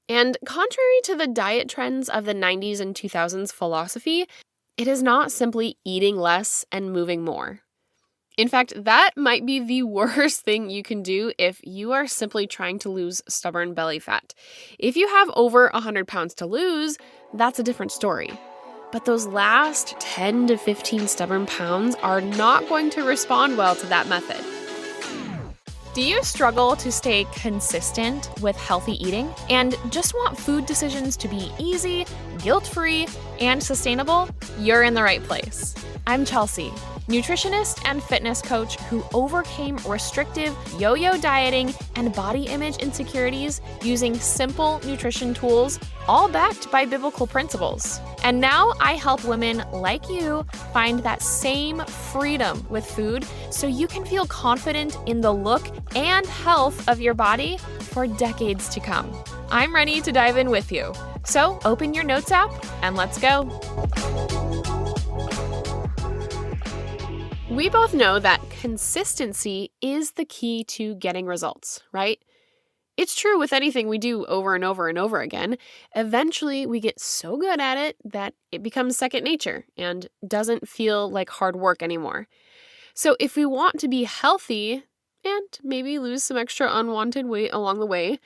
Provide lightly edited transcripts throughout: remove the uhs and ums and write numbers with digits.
And contrary to the diet trends of the 90s and 2000s philosophy, it is not simply eating less and moving more. In fact, that might be the worst thing you can do if you are simply trying to lose stubborn belly fat. If you have over 100 pounds to lose, that's a different story. But those last 10 to 15 stubborn pounds are not going to respond well to that method. Do you struggle to stay consistent with healthy eating and just want food decisions to be easy, guilt-free, and sustainable? You're in the right place. I'm Chelsea, nutritionist and fitness coach who overcame restrictive yo-yo dieting and body image insecurities using simple nutrition tools, all backed by biblical principles. And now I help women like you find that same freedom with food so you can feel confident in the look and health of your body for decades to come. I'm ready to dive in with you. So open your notes app and let's go. We both know that consistency is the key to getting results, right? It's true with anything we do over and over and over again. Eventually, we get so good at it that it becomes second nature and doesn't feel like hard work anymore. So if we want to be healthy and maybe lose some extra unwanted weight along the way,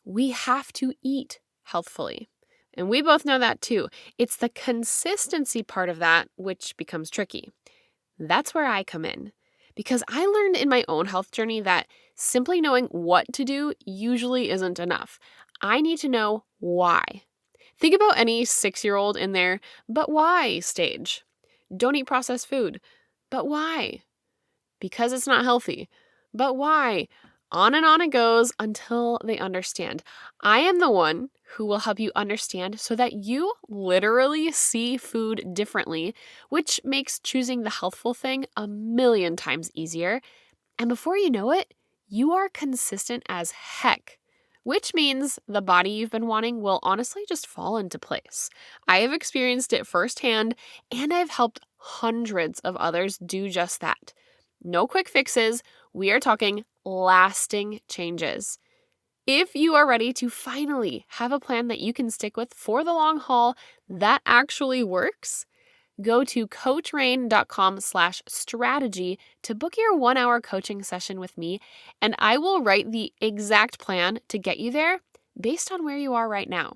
we have to eat healthfully. And we both know that too. It's the consistency part of that which becomes tricky. That's where I come in, because I learned in my own health journey that simply knowing what to do usually isn't enough. I need to know why. Think about any 6-year-old in their "but why" stage. Don't eat processed food. But why? Because it's not healthy. But why? On and on it goes until they understand. I am the one who will help you understand so that you literally see food differently, which makes choosing the healthful thing a million times easier. And before you know it, you are consistent as heck, which means the body you've been wanting will honestly just fall into place. I have experienced it firsthand, and I've helped hundreds of others do just that. No quick fixes. We are talking lasting changes. If you are ready to finally have a plan that you can stick with for the long haul that actually works, go to coachrain.com/strategy to book your 1-hour coaching session with me, and I will write the exact plan to get you there based on where you are right now.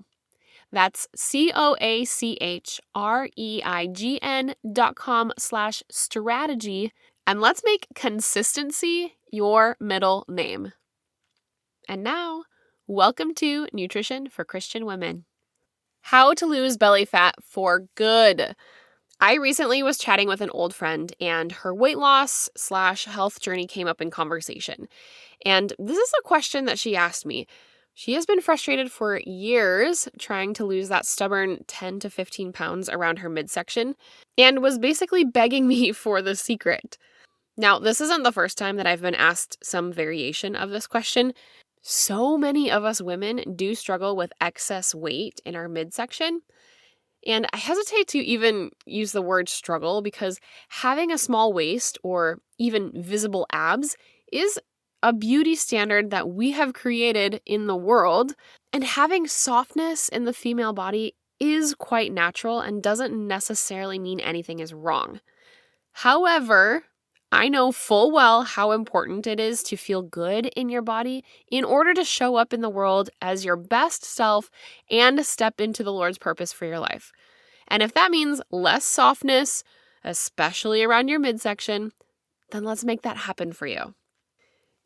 That's coachreign.com/strategy, and let's make consistency your middle name. And now, welcome to Nutrition for Christian Women. How to lose belly fat for good. I recently was chatting with an old friend, and her weight loss/health journey came up in conversation. And this is a question that she asked me. She has been frustrated for years trying to lose that stubborn 10 to 15 pounds around her midsection and was basically begging me for the secret. Now, this isn't the first time that I've been asked some variation of this question. So many of us women do struggle with excess weight in our midsection. And I hesitate to even use the word struggle because having a small waist or even visible abs is a beauty standard that we have created in the world. And having softness in the female body is quite natural and doesn't necessarily mean anything is wrong. However, I know full well how important it is to feel good in your body in order to show up in the world as your best self and step into the Lord's purpose for your life. And if that means less softness, especially around your midsection, then let's make that happen for you.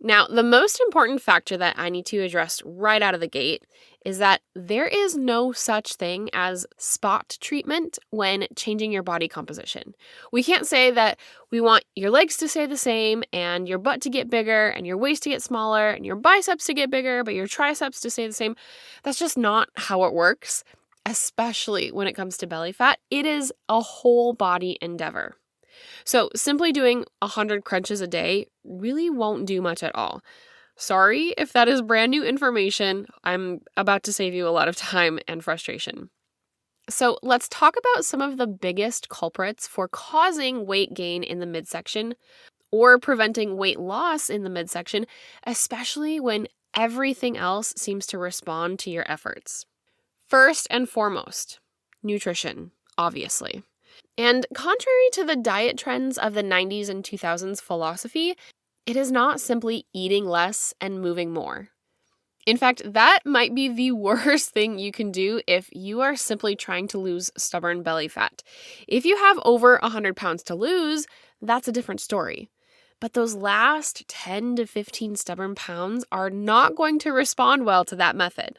Now, the most important factor that I need to address right out of the gate is that there is no such thing as spot treatment when changing your body composition. We can't say that we want your legs to stay the same and your butt to get bigger and your waist to get smaller and your biceps to get bigger, but your triceps to stay the same. That's just not how it works, especially when it comes to belly fat. It is a whole body endeavor. So simply doing 100 crunches a day really won't do much at all. Sorry if that is brand new information. I'm about to save you a lot of time and frustration. So let's talk about some of the biggest culprits for causing weight gain in the midsection or preventing weight loss in the midsection, especially when everything else seems to respond to your efforts. First and foremost, nutrition, obviously. And contrary to the diet trends of the 90s and 2000s philosophy, it is not simply eating less and moving more. In fact, that might be the worst thing you can do if you are simply trying to lose stubborn belly fat. If you have over 100 pounds to lose, that's a different story. But those last 10 to 15 stubborn pounds are not going to respond well to that method.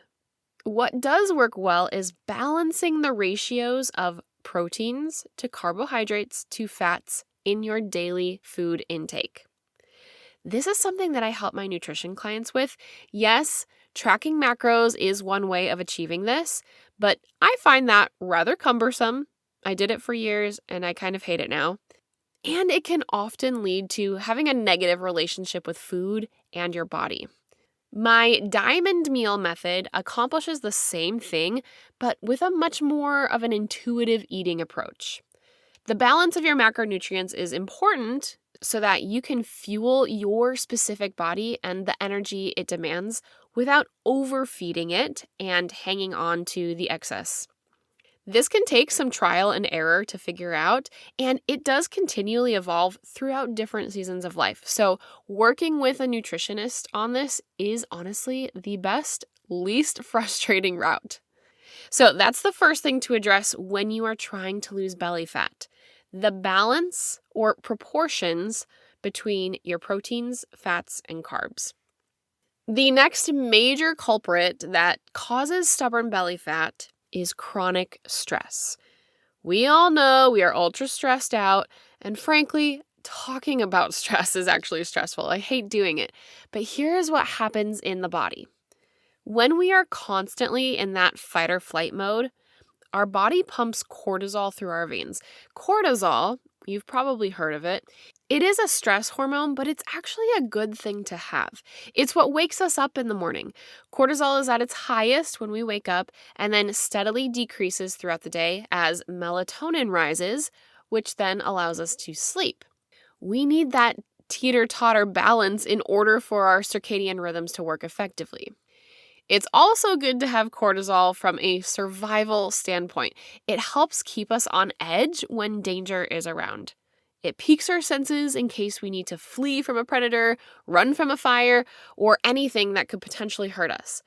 What does work well is balancing the ratios of proteins to carbohydrates to fats in your daily food intake. This is something that I help my nutrition clients with. Yes, tracking macros is one way of achieving this, but I find that rather cumbersome. I did it for years and I kind of hate it now. And it can often lead to having a negative relationship with food and your body. My diamond meal method accomplishes the same thing, but with a much more of an intuitive eating approach. The balance of your macronutrients is important so that you can fuel your specific body and the energy it demands without overfeeding it and hanging on to the excess. This can take some trial and error to figure out, and it does continually evolve throughout different seasons of life. So working with a nutritionist on this is honestly the best, least frustrating route. So that's the first thing to address when you are trying to lose belly fat. The balance or proportions between your proteins, fats, and carbs. The next major culprit that causes stubborn belly fat is chronic stress. We all know we are ultra stressed out, and frankly, talking about stress is actually stressful. I hate doing it, but here's what happens in the body. When we are constantly in that fight or flight mode, our body pumps cortisol through our veins. Cortisol, you've probably heard of it. It is a stress hormone, but it's actually a good thing to have. It's what wakes us up in the morning. Cortisol is at its highest when we wake up and then steadily decreases throughout the day as melatonin rises, which then allows us to sleep. We need that teeter-totter balance in order for our circadian rhythms to work effectively. It's also good to have cortisol from a survival standpoint. It helps keep us on edge when danger is around. It piques our senses in case we need to flee from a predator, run from a fire, or anything that could potentially hurt us.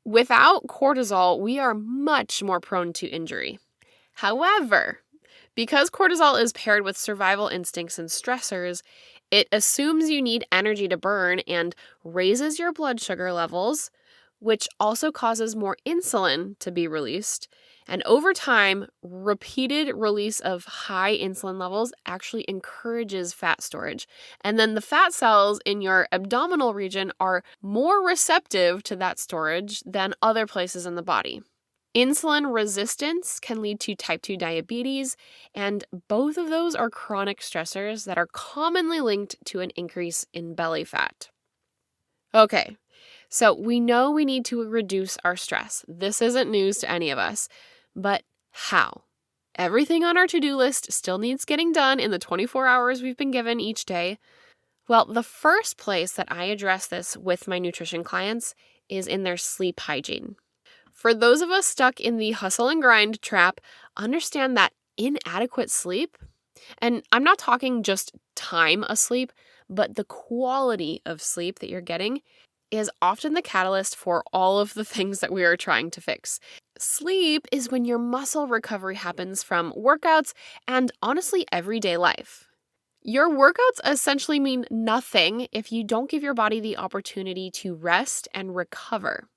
Without cortisol, we are much more prone to injury. However, because cortisol is paired with survival instincts and stressors, it assumes you need energy to burn and raises your blood sugar levels, which also causes more insulin to be released. And over time, repeated release of high insulin levels actually encourages fat storage. And then the fat cells in your abdominal region are more receptive to that storage than other places in the body. Insulin resistance can lead to type 2 diabetes, and both of those are chronic stressors that are commonly linked to an increase in belly fat. Okay. So we know we need to reduce our stress. This isn't news to any of us. But how? Everything on our to-do list still needs getting done in the 24 hours we've been given each day. Well, the first place that I address this with my nutrition clients is in their sleep hygiene. For those of us stuck in the hustle and grind trap, understand that inadequate sleep, and I'm not talking just time asleep, but the quality of sleep that you're getting, is often the catalyst for all of the things that we are trying to fix. Sleep is when your muscle recovery happens from workouts and honestly everyday life. Your workouts essentially mean nothing if you don't give your body the opportunity to rest and recover.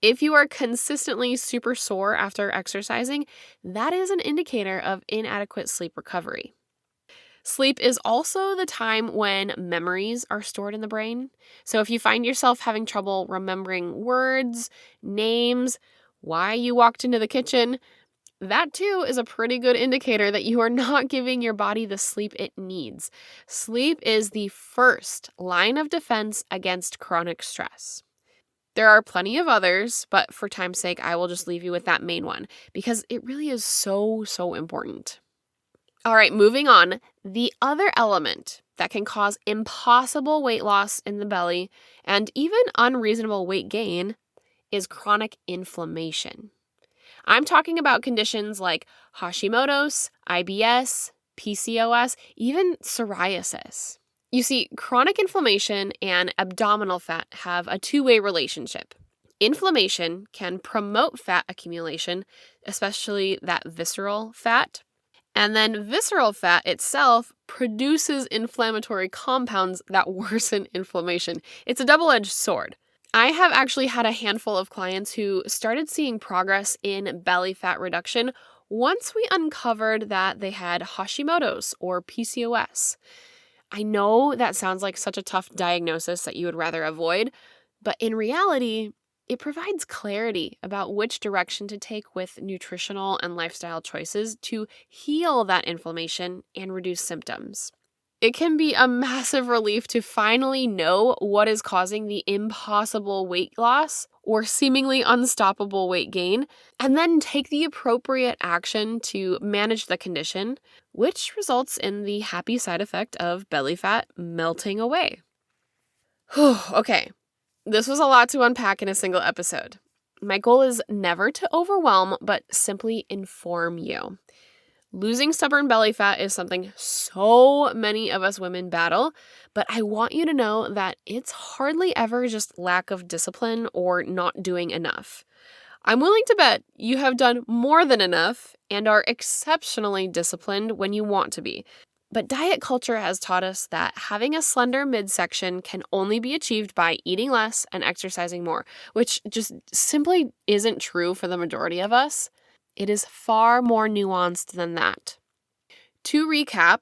If you are consistently super sore after exercising, that is an indicator of inadequate sleep recovery. Sleep is also the time when memories are stored in the brain. So if you find yourself having trouble remembering words, names, why you walked into the kitchen, that too is a pretty good indicator that you are not giving your body the sleep it needs. Sleep is the first line of defense against chronic stress. There are plenty of others, but for time's sake, I will just leave you with that main one because it really is so important. All right, moving on. The other element that can cause impossible weight loss in the belly and even unreasonable weight gain is chronic inflammation. I'm talking about conditions like Hashimoto's, IBS, PCOS, even psoriasis. You see, chronic inflammation and abdominal fat have a two-way relationship. Inflammation can promote fat accumulation, especially that visceral fat. And then visceral fat itself produces inflammatory compounds that worsen inflammation. It's a double-edged sword. I have actually had a handful of clients who started seeing progress in belly fat reduction once we uncovered that they had Hashimoto's or PCOS. I know that sounds like such a tough diagnosis that you would rather avoid, but in reality, it provides clarity about which direction to take with nutritional and lifestyle choices to heal that inflammation and reduce symptoms. It can be a massive relief to finally know what is causing the impossible weight loss or seemingly unstoppable weight gain, and then take the appropriate action to manage the condition, which results in the happy side effect of belly fat melting away. Okay. This was a lot to unpack in a single episode. My goal is never to overwhelm, but simply inform you. Losing stubborn belly fat is something so many of us women battle, but I want you to know that it's hardly ever just lack of discipline or not doing enough. I'm willing to bet you have done more than enough and are exceptionally disciplined when you want to be. But diet culture has taught us that having a slender midsection can only be achieved by eating less and exercising more, which just simply isn't true for the majority of us. It is far more nuanced than that. To recap,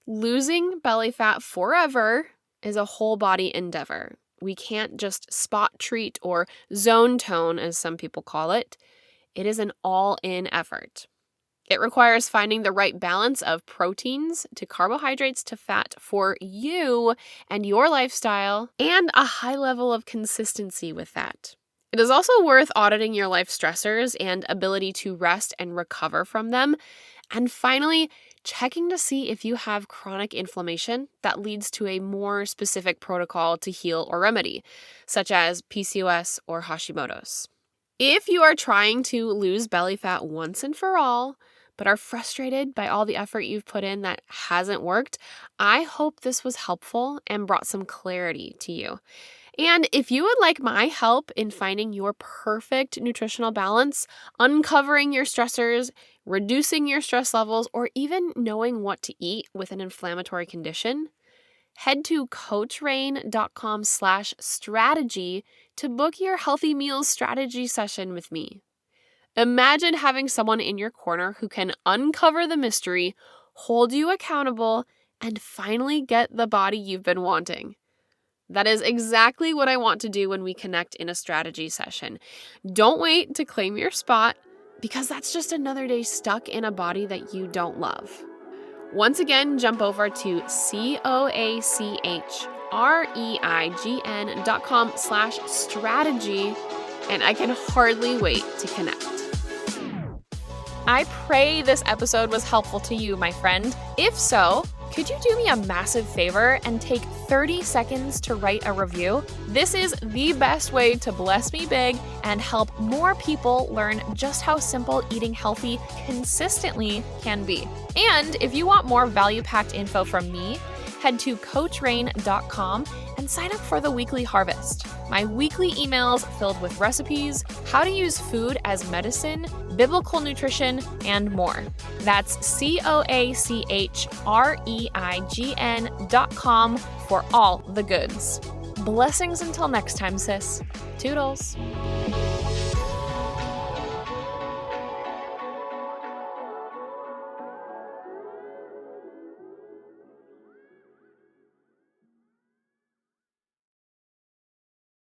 losing belly fat forever is a whole body endeavor. We can't just spot treat or zone tone, as some people call it. It is an all-in effort. It requires finding the right balance of proteins to carbohydrates to fat for you and your lifestyle, and a high level of consistency with that. It is also worth auditing your life stressors and ability to rest and recover from them. And finally, checking to see if you have chronic inflammation that leads to a more specific protocol to heal or remedy, such as PCOS or Hashimoto's. If you are trying to lose belly fat once and for all, but are frustrated by all the effort you've put in that hasn't worked, I hope this was helpful and brought some clarity to you. And if you would like my help in finding your perfect nutritional balance, uncovering your stressors, reducing your stress levels, or even knowing what to eat with an inflammatory condition, head to coachrain.com/strategy to book your healthy meals strategy session with me. Imagine having someone in your corner who can uncover the mystery, hold you accountable, and finally get the body you've been wanting. That is exactly what I want to do when we connect in a strategy session. Don't wait to claim your spot, because that's just another day stuck in a body that you don't love. Once again, jump over to coachreign.com/strategy, and I can hardly wait to connect. I pray this episode was helpful to you, my friend. If so, could you do me a massive favor and take 30 seconds to write a review? This is the best way to bless me big and help more people learn just how simple eating healthy consistently can be. And if you want more value-packed info from me, head to coachrain.com and sign up for the weekly harvest. My weekly emails filled with recipes, how to use food as medicine, biblical nutrition, and more. That's coachreign.com for all the goods. Blessings until next time, sis. Toodles.